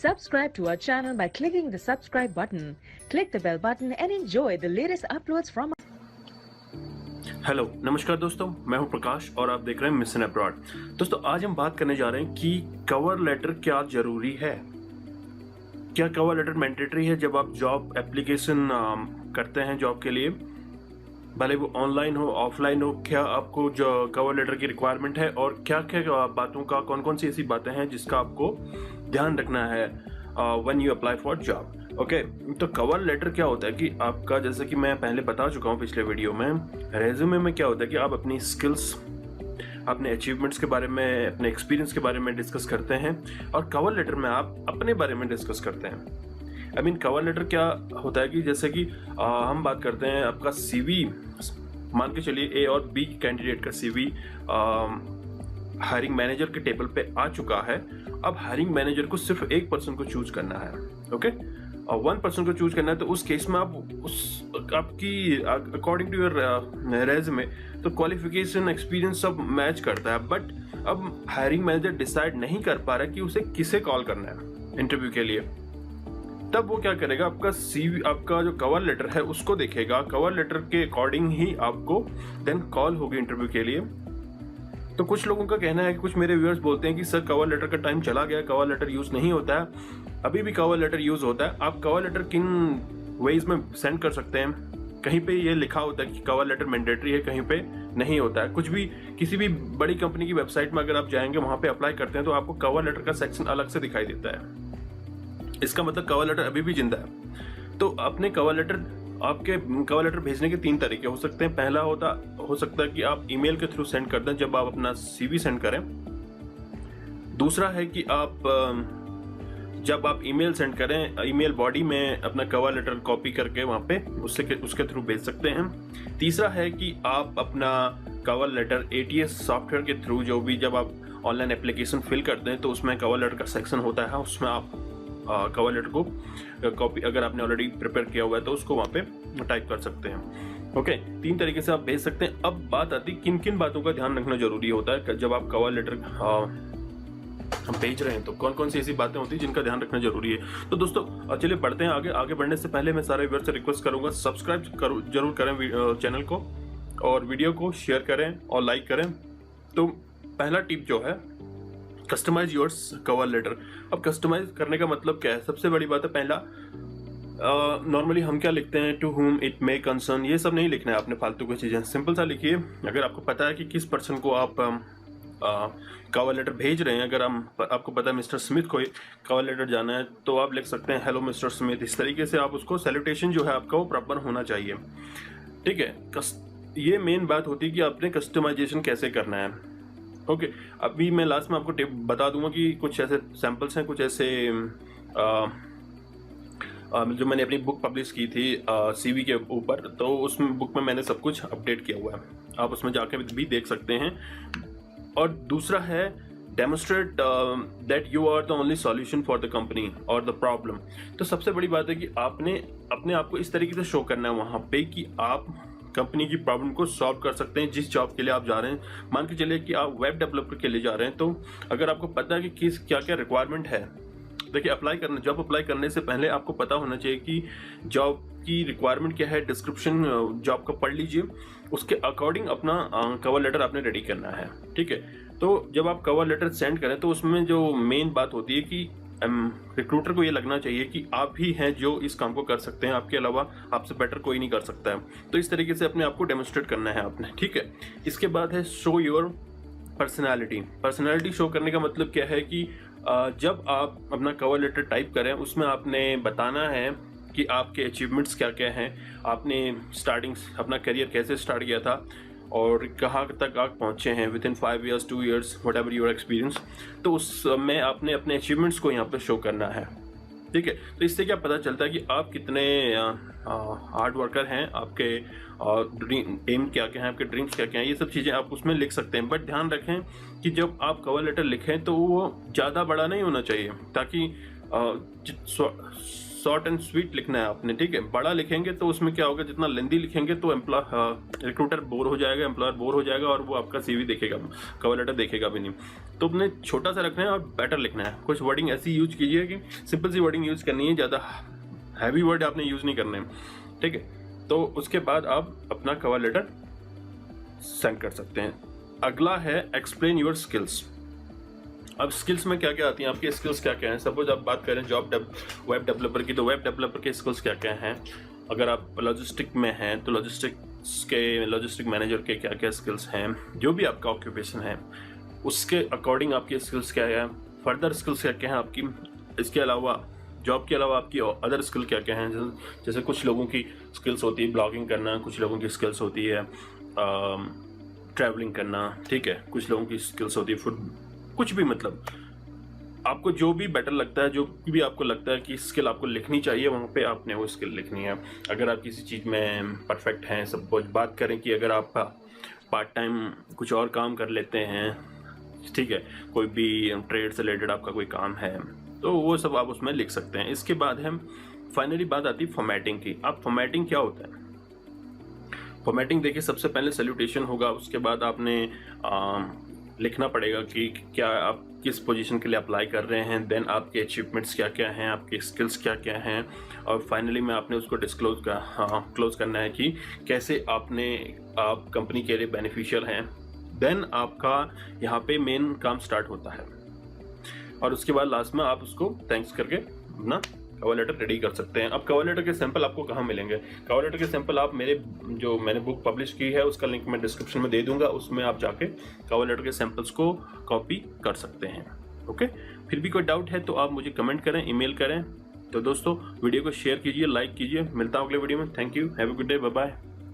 Subscribe to our channel by clicking the subscribe button. Click the bell button and enjoy the latest uploads from hello नमस्कार दोस्तों, मैं हूं प्रकाश और आप देख रहे हैं मिशन अब्रॉड। दोस्तों आज हम बात करने जा रहे हैं कि कवर लेटर क्या जरूरी है। क्या कवर लेटर मैंडेटरी है जब आप जॉब एप्लीकेशन करते हैं जॉब के लिए, भले वो ऑनलाइन हो ऑफलाइन हो। क्या आपको जो कवर लेटर की रिक्वायरमेंट है और क्या क्या बातों का, कौन कौन सी ऐसी बातें हैं जिसका आपको ध्यान रखना है when you apply for job. Okay, तो कवर लेटर क्या होता है कि आपका, जैसे कि मैं पहले बता चुका हूँ पिछले वीडियो में, रेज्यूमे में क्या होता है कि आप अपनी स्किल्स, अपने अचीवमेंट्स के बारे में, अपने एक्सपीरियंस के बारे में डिस्कस करते हैं, और कवर लेटर में आप अपने बारे में डिस्कस करते हैं। कवर लेटर क्या होता है कि जैसे कि हम बात करते हैं, आपका सीवी, मान के चलिए ए और बी कैंडिडेट का सीवी हायरिंग मैनेजर के टेबल पे आ चुका है। अब हायरिंग मैनेजर को सिर्फ एक पर्सन को चूज करना है, ओके, और वन पर्सन को चूज करना है। तो उस केस में आप आपकी अकॉर्डिंग टू योर रेज्यूमे तो क्वालिफिकेशन, एक्सपीरियंस सब मैच करता है, बट अब हायरिंग मैनेजर डिसाइड नहीं कर पा रहा कि उसे किसे कॉल करना है इंटरव्यू के लिए। तब वो क्या करेगा, आपका सीवी, आपका जो कवर लेटर है उसको देखेगा, कवर लेटर के अकॉर्डिंग ही आपको देन कॉल होगी इंटरव्यू के लिए। तो कुछ लोगों का कहना है कि, कुछ मेरे व्यूअर्स बोलते हैं कि सर कवर लेटर का टाइम चला गया, कवर लेटर यूज नहीं होता है। अभी भी कवर लेटर यूज होता है। आप कवर लेटर किन वेज में सेंड कर सकते हैं, कहीं पे ये लिखा होता है कि कवर लेटर मैंडेटरी है, कहीं पे नहीं होता है। कुछ भी, किसी भी बड़ी कंपनी की वेबसाइट में अगर आप जाएंगे, वहां पे अप्लाई करते हैं तो आपको कवर लेटर का सेक्शन अलग से दिखाई देता है। इसका मतलब कवर लेटर अभी भी जिंदा है। तो अपने कवर लेटर, आपके कवर लेटर भेजने के 3 तरीके हो सकते हैं। पहला हो सकता है कि आप ईमेल के थ्रू सेंड कर दें जब आप अपना सीवी सेंड करें। दूसरा है कि आप जब आप ईमेल सेंड करें, ईमेल बॉडी में अपना कवर लेटर कॉपी करके वहां पे उसके थ्रू भेज सकते हैं। तीसरा है कि आप अपना कवर लेटर ATS सॉफ्टवेयर के थ्रू, जो भी जब आप ऑनलाइन एप्लीकेशन फिल करते हैं तो उसमें कवर लेटर का सेक्शन होता है, उसमें आप कवर लेटर को कॉपी, अगर आपने ऑलरेडी प्रिपेयर किया हुआ है तो उसको वहाँ पे टाइप कर सकते हैं। ओके, 3 तरीके से आप भेज सकते हैं। अब बात आती है किन किन बातों का ध्यान रखना जरूरी होता है जब आप कवर लेटर भेज रहे हैं, तो कौन कौन सी ऐसी बातें होती हैं जिनका ध्यान रखना जरूरी है। तो दोस्तों चलिए बढ़ते हैं आगे। आगे बढ़ने से पहले मैं सारे व्यूअर्स से रिक्वेस्ट करूंगा, सब्सक्राइब जरूर करें चैनल को, और वीडियो को शेयर करें और लाइक करें। तो पहला टिप जो है, कस्टमाइज योर कवर लेटर। अब कस्टमाइज करने का मतलब क्या है? सबसे बड़ी बात है, पहला, नॉर्मली हम क्या लिखते हैं, to whom it may concern, ये सब नहीं लिखना है आपने फालतू की चीजें। सिंपल सा लिखिए। अगर आपको पता है कि किस पर्सन को आप कवर लेटर भेज रहे हैं, अगर आपको पता है मिस्टर स्मिथ को कवर लेटर जाना है, तो आप लिख सकते हैं हेलो मिस्टर स्मिथ। इस तरीके से आप उसको, सैल्यूटेशन जो है आपका वो प्रॉपर होना चाहिए, ठीक है। ये मेन बात होती है कि आपने कस्टमाइजेशन कैसे करना है। ओके, अभी मैं लास्ट में आपको टिप बता दूंगा कि कुछ ऐसे सैंपल्स हैं, कुछ ऐसे जो मैंने अपनी बुक पब्लिश की थी सीवी के ऊपर, तो उसमें बुक में मैंने सब कुछ अपडेट किया हुआ है, आप उसमें जाके भी देख सकते हैं। और दूसरा है, demonstrate that you are the only solution for the company और द प्रॉब्लम। तो सबसे बड़ी बात है कि आपने अपने आप को इस तरीके से शो करना है वहां पे कि आप कंपनी की प्रॉब्लम को सॉल्व कर सकते हैं जिस जॉब के लिए आप जा रहे हैं। मान के चलिए कि आप वेब डेवलपर के लिए जा रहे हैं, तो अगर आपको पता है कि किस क्या क्या रिक्वायरमेंट है, देखिए जॉब अप्लाई करने से पहले आपको पता होना चाहिए कि जॉब की रिक्वायरमेंट क्या है। डिस्क्रिप्शन जॉब का पढ़ लीजिए, उसके अकॉर्डिंग अपना कवर लेटर आपने रेडी करना है, ठीक है। तो जब आप कवर लेटर सेंड करें तो उसमें जो मेन बात होती है कि रिक्रूटर को ये लगना चाहिए कि आप ही हैं जो इस काम को कर सकते हैं, आपके अलावा आपसे बेटर कोई नहीं कर सकता है। तो इस तरीके से अपने आप को डेमोन्स्ट्रेट करना है आपने, ठीक है। इसके बाद है show your personality. Personality show करने का मतलब क्या है कि जब आप अपना कवर लेटर टाइप करें, उसमें आपने बताना है कि आपके अचीवमेंट्स क्या क्या हैं, आपने स्टार्टिंग अपना करियर कैसे स्टार्ट किया था और कहाँ तक आप पहुँचे हैं with in 5 years 2 years what ever your experience. तो उसमें आपने अपने अचीवमेंट्स को यहाँ पे शो करना है, ठीक है। तो इससे क्या पता चलता है कि आप कितने हार्ड वर्कर हैं, आपके एम क्या क्या हैं, आपके ड्रीम्स क्या क्या हैं, ये सब चीज़ें आप उसमें लिख सकते हैं। बट ध्यान रखें कि जब आप कवर लेटर लिखें तो वो ज़्यादा बड़ा नहीं होना चाहिए, ताकि शॉर्ट एंड स्वीट लिखना है आपने, ठीक है। बड़ा लिखेंगे तो उसमें क्या होगा, जितना लेंदी लिखेंगे तो रिक्रूटर बोर हो जाएगा, एम्प्लॉयर बोर हो जाएगा और वो आपका CV देखेगा, कवर लेटर देखेगा भी नहीं। तो अपने छोटा सा रखना है और बेटर लिखना है। कुछ वर्डिंग ऐसी यूज कीजिए कि सिंपल सी वर्डिंग यूज करनी है, ज़्यादा हैवी वर्ड आपने यूज नहीं करने, ठीक है। तो उसके बाद आप अपना कवर लेटर सेंड कर सकते हैं। अगला है एक्सप्लेन योर स्किल्स। अब स्किल्स में क्या क्या आती हैं, आपकी स्किल्स क्या क्या हैं। सपोज आप बात करें वेब डेवलपर की, तो वेब डेवलपर के स्किल्स क्या क्या हैं। अगर आप लॉजिस्टिक में हैं तो लॉजिस्टिक मैनेजर के क्या क्या स्किल्स हैं। जो भी आपका ऑक्यूपेशन है उसके अकॉर्डिंग आपकी स्किल्स क्या है, फर्दर स्किल्स क्या क्या हैं आपकी। इसके अलावा जॉब के अलावा आपकी अदर स्किल क्या क्या हैं। जैसे कुछ लोगों की स्किल्स होती है ब्लॉगिंग करना, कुछ लोगों की स्किल्स होती है ट्रैवलिंग करना, ठीक है। कुछ लोगों की स्किल्स होती है फूड, कुछ भी, मतलब आपको जो भी बेटर लगता है, जो भी आपको लगता है कि स्किल आपको लिखनी चाहिए, वहाँ पे आपने वो स्किल लिखनी है। अगर आप किसी चीज़ में परफेक्ट हैं, सब कुछ बात करें कि अगर आप पार्ट टाइम कुछ और काम कर लेते हैं, ठीक है, कोई भी ट्रेड से रिलेटेड आपका कोई काम है, तो वो सब आप उसमें लिख सकते हैं। इसके बाद हम फाइनली बात आती है फॉर्मेटिंग की। अब फॉर्मेटिंग क्या होता है। फॉर्मेटिंग देखिए, सबसे पहले सैल्यूटेशन होगा, उसके बाद आपने लिखना पड़ेगा कि क्या आप किस पोजीशन के लिए अप्लाई कर रहे हैं, देन आपके अचीवमेंट्स क्या क्या हैं, आपके स्किल्स क्या क्या हैं, और फाइनली में आपने उसको क्लोज करना है कि कैसे आप कंपनी के लिए बेनिफिशियल हैं। देन आपका यहाँ पे मेन काम स्टार्ट होता है और उसके बाद लास्ट में आप उसको थैंक्स करके अपना कवर लेटर रेडी कर सकते हैं। अब कवर लेटर के सैंपल आपको कहाँ मिलेंगे। कवर लेटर के सैंपल आप मैंने बुक पब्लिश की है उसका लिंक मैं डिस्क्रिप्शन में दे दूंगा, उसमें आप जाके कवर लेटर के सैंपल्स को कॉपी कर सकते हैं। ओके, फिर भी कोई डाउट है तो आप मुझे कमेंट करें, ईमेल करें। तो दोस्तों वीडियो को शेयर कीजिए, लाइक कीजिए। मिलता हूँ अगले वीडियो में। Thank you, have a good day, bye bye.